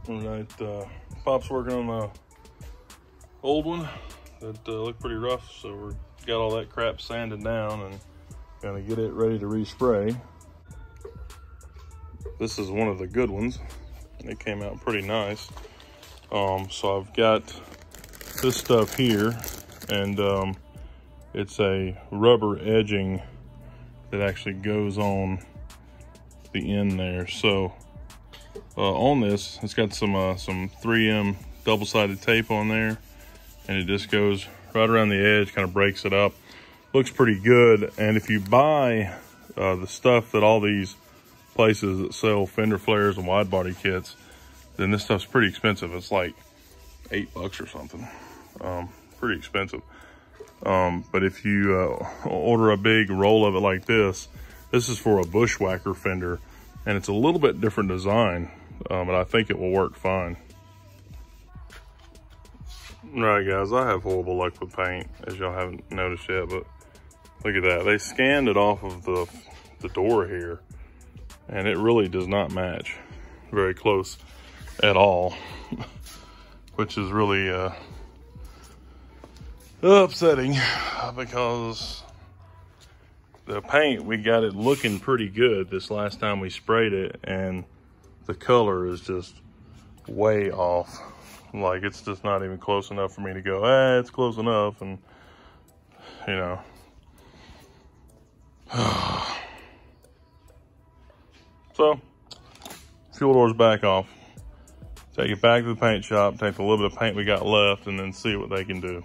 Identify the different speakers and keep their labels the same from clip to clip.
Speaker 1: All right, Pop's working on the old one that looked pretty rough, so we got all that crap sanded down and gonna get it ready to respray. This is one of the good ones. It came out pretty nice. So I've got this stuff here, and it's a rubber edging that actually goes on the end there. So on this, it's got some 3M double-sided tape on there, and it just goes right around the edge, kind of breaks it up. Looks pretty good. And if you buy the stuff that all these places that sell fender flares and wide body kits, then this stuff's pretty expensive. It's like $8 or something. Pretty expensive. But if you order a big roll of it like this is for a bushwhacker fender, and it's a little bit different design, but I think it will work fine. All right, guys, I have horrible luck with paint, as y'all haven't noticed yet, but look at that. They scanned it off of the door here, and it really does not match very close at all, which is really upsetting, because the paint, we got it looking pretty good this last time we sprayed it, and the color is just way off. Like, it's just not even close enough for me to go, it's close enough, and you know. So, fuel door's back off. Take it back to the paint shop, take the little bit of paint we got left, and then see what they can do.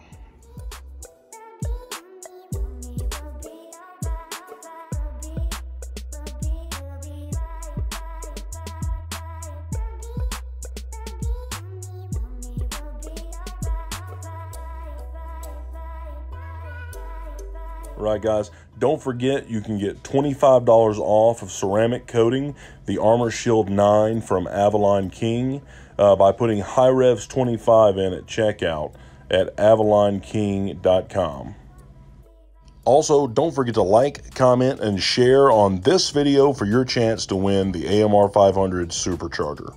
Speaker 1: Right, guys, don't forget you can get $25 off of ceramic coating, the Armor Shield 9 from Avalon King, by putting HiRevz 25 in at checkout at avalonking.com. Also, don't forget to like, comment, and share on this video for your chance to win the AMR 500 Supercharger.